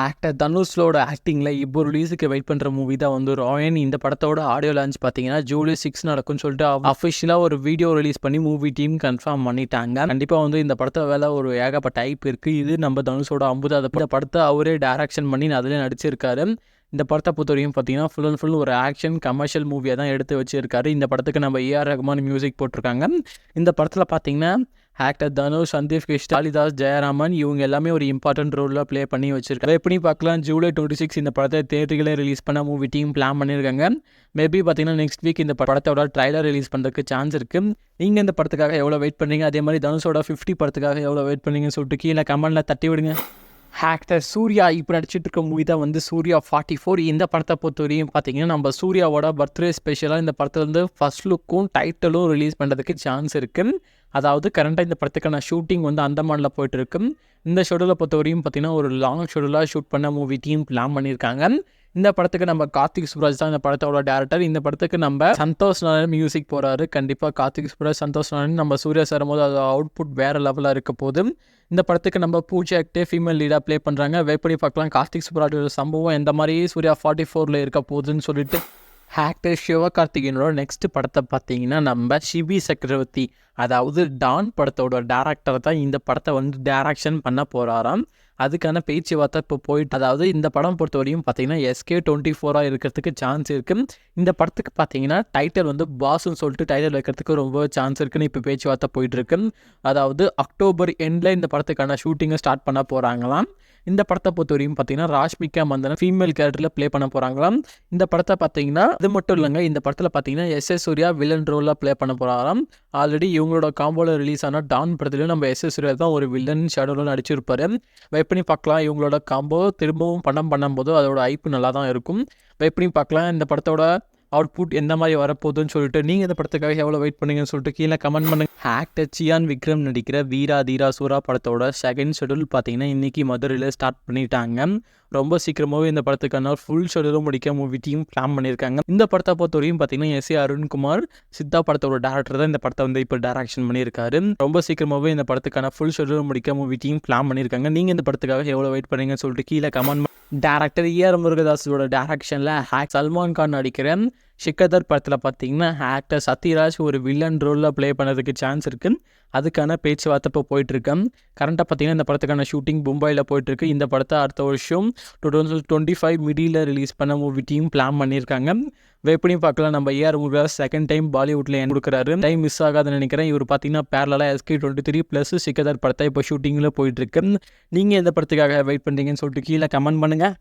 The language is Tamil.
ஆக்டர் தனுஷோட ஆக்டிங்கில் இப்போ ரிலீஸுக்கு வெயிட் பண்ணுற மூவி தான் வந்து ராயன். இந்த படத்தோட ஆடியோ லான்ச் பார்த்தீங்கன்னா ஜூலை 6 நடக்கும்னு சொல்லிட்டு அஃபிஷியலாக ஒரு வீடியோ ரிலீஸ் பண்ணி மூவி டீம் கன்ஃபார்ம் பண்ணிட்டாங்க. கண்டிப்பாக வந்து இந்த படத்தை வேலை ஒரு ஏகப்பட்ட டைப் இருக்குது. இது நம்ம தனுஷோட 50வது இந்த படத்தை அவரே டைரக்ஷன் பண்ணி அதிலே நடிச்சிருக்காரு. இந்த படத்தை பொறுத்த வரைக்கும் பார்த்தீங்கன்னா ஃபுல் அண்ட் ஃபுல் ஒரு ஆக்ஷன் கமர்ஷியல் மூவியாக தான் எடுத்து வச்சிருக்காரு. இந்த படத்துக்கு நம்ம ஏஆர் ரஹ்மான் மியூசிக் போட்டிருக்காங்க. இந்த படத்தில் பார்த்தீங்கன்னா ஆக்டர் தனுஷ், சந்தீப் கிருஷ்ணா, காளிதாஸ், ஜெயராமன் இவங்க எல்லாமே ஒரு இம்பார்ட்டன்ட் ரோலில் ப்ளே பண்ணி வச்சிருக்காங்க. எப்படி பார்க்கலாம், ஜூலை 26 இந்த படத்தை தேட்டர்களே ரிலீஸ் பண்ண மூவி டீம் பிளான் பண்ணியிருக்காங்க. மேபி பார்த்தீங்கன்னா நெக்ஸ்ட் வீக் இந்த படத்தோட ட்ரைலர் ரிலீஸ் பண்ணுறதுக்கு சான்ஸ் இருக்குது. நீங்கள் இந்த படத்துக்காக எவ்வளோ வெயிட் பண்ணுறீங்க, அதே மாதிரி தனுஷோட 50 படத்துக்காக எவ்வளோ வெயிட் பண்ணீங்கன்னு சொல்லிட்டு கீழே கமெண்ட்டில் தட்டி விடுங்க. ஆக்டர் சூர்யா இப்போ நடிச்சிட்டு இருக்க மூவி தான் வந்து சூர்யா 44. இந்த படத்தை பொறுத்த வரையும் பார்த்தீங்கன்னா நம்ம சூர்யாவோட பர்த்டே ஸ்பெஷலாக இந்த படத்தில் வந்து ஃபர்ஸ்ட் லுக்கும் டைட்டிலும் ரிலீஸ் பண்ணுறதுக்கு சான்ஸ் இருக்குது. அதாவது கரண்ட்டாக இந்த படத்துக்கான ஷூட்டிங் வந்து அந்தமானில் போயிட்டு இருக்கு. இந்த ஷெடியூலை பொறுத்த வரையும் பார்த்தீங்கன்னா ஒரு லாங் ஷெடியூலாக ஷூட் பண்ண மூவி டீம் பிளான் பண்ணியிருக்காங்க. இந்த படத்துக்கு நம்ம கார்த்திக் சுப்ராஜ் தான் இந்த படத்தோட டேரக்டர். இந்த படத்துக்கு நம்ம சந்தோஷ் நாராயண் மியூசிக் போகிறாரு. கண்டிப்பாக கார்த்திக் சுப்ராஜ், சந்தோஷ் நாராயண் நம்ம சூர்யா சேரும் போது அது அவுட்புட் வேறு லெவலாக இருக்க போது. இந்த படத்துக்கு நம்ம பூஜா ஆக்டே ஃபீமேல் லீடாக ப்ளே பண்ணுறாங்க. வெயிட் பார்க்கலாம் கார்த்திக் சுப்ராஜோட சம்பவம் எந்த மாதிரி சூர்யா 44 இருக்க போகுதுன்னு சொல்லிட்டு. ஆக்டர் சிவகார்த்திகேயனோட நெக்ஸ்ட் படத்தை பார்த்தீங்கன்னா நம்ம சிபி சக்கரவர்த்தி, அதாவது டான் படத்தோட டேரக்டர் தான் இந்த படத்தை வந்து டைரக்ஷன் பண்ண போகிறாராம். அதுக்கான பேச்சுவார்த்தை இப்போ போயிட்டு, அதாவது இந்த படம் பொறுத்த வரையும் பார்த்தீங்கன்னா SK24 இருக்கிறதுக்கு சான்ஸ் இருக்குது. இந்த படத்துக்கு பார்த்தீங்கன்னா டைட்டில் வந்து பாஸ்ன்னு சொல்லிட்டு டைட்டில் வைக்கிறதுக்கு ரொம்ப சான்ஸ் இருக்குன்னு இப்போ பேச்சுவார்த்தை போயிட்டுருக்கு. அதாவது அக்டோபர் எண்டில் இந்த படத்துக்கான ஷூட்டிங்கை ஸ்டார்ட் பண்ண போகிறாங்களாம். இந்த படத்தை பொறுத்த வரையும் பார்த்தீங்கன்னா ராஷ்மிகா மந்தனா ஃபீமேல் கேரக்டரில் ப்ளே பண்ண போகிறாங்களாம். இந்த படத்தை பார்த்தீங்கன்னா அது மட்டும் இல்லைங்க, இந்த படத்தில் பார்த்தீங்கன்னா SS சூர்யா வில்லன் ரோலில் ப்ளே பண்ண போகிறாராம். ஆல்ரெடி இவங்களோட காம்போவில் ரிலீஸ் ஆன டான் படத்துலையும் நம்ம SS சூர்யா தான் ஒரு வில்லன் ஷேடோவில் நடிச்சிருப்பாரு. வெயிட் பண்ணி பார்க்கலாம், இவங்களோட காம்போ திரும்பவும் படம் பண்ணும்போது அதோட ஐப்பு நல்லா தான் இருக்கும். வெயிட் பண்ணி பார்க்கலாம் இந்த படத்தோட அவுட்புட் எந்த மாதிரி வரப்போகுதுன்னு சொல்லிட்டு. நீங்கள் இந்த படத்துக்காக எவ்வளோ வெயிட் பண்ணீங்கன்னு சொல்லிட்டு கீழே கமெண்ட் பண்ணுங்க. ஆக்டர் சியான் விக்ரம் நடிக்கிற வீரா தீரா சூரா படத்தோட செகண்ட் ஷெடியூல் பார்த்தீங்கன்னா இன்றைக்கி மதுரையில் ஸ்டார்ட் பண்ணிட்டாங்க. ரொம்ப சீக்கிரமாகவே இந்த படத்துக்கான ஃபுல் ஷெடியூலும் முடிக்க மூவி டீம் பிளான் பண்ணியிருக்காங்க. இந்த படத்தை பொறுத்த வரையும் பார்த்தீங்கன்னா SA அருண்குமார் சித்தா படத்தோட டேரக்டர் தான் இந்த படத்தை வந்து இப்போ டைரக்ஷன் பண்ணியிருக்காரு. ரொம்ப சீக்கிரமாகவே இந்த படத்துக்கான ஃபுல் ஷெடியூல் முடிக்க மூவி டீம் பிளான் பண்ணியிருக்காங்க. நீங்கள் இந்த படத்துக்காக எவ்வளோ வெயிட் பண்ணீங்கன்னு சொல்லிட்டு கீழே கமெண்ட். டேரக்டர் ER முருகதாஸோட டேரக்ஷனில் சல்மான் கான் நடிக்கிற சிக்கதர் படத்தில் பார்த்தீங்கன்னா ஆக்டர் சத்யராஜ் ஒரு வில்லன் ரோலில் ப்ளே பண்ணுறதுக்கு சான்ஸ் இருக்குது. அதுக்கான பேச்சுவார்த்தை இப்போ போயிட்டுருக்கேன். கரண்ட்டாக பார்த்தீங்கன்னா இந்த படத்துக்கான ஷூட்டிங் மும்பையில் போயிட்டுருக்கு. இந்த படத்தை அடுத்த வருஷம் 2025 மிடியில் ரிலீஸ் பண்ண மூவி டீம் பிளான் பண்ணியிருக்காங்க. வெயிட் பண்ணி பார்க்கலாம், நம்ம ER முருகதாஸ் செகண்ட் டைம் பாலிவுட்டில் கொடுக்குறாரு. டைம் மிஸ் ஆகாதுன்னு நினைக்கிறேன். இவர் பார்த்தீங்கன்னா பேரலாக SK23 ப்ளஸ் சிக்கதர் படத்தை இப்போ ஷூட்டிங்கில் போயிட்டுருக்கு. நீங்கள் எந்த படத்துக்காக வெயிட் பண்ணுறீங்கன்னு சொல்லிட்டு கீழே கமெண்ட் பண்ணுங்கள்.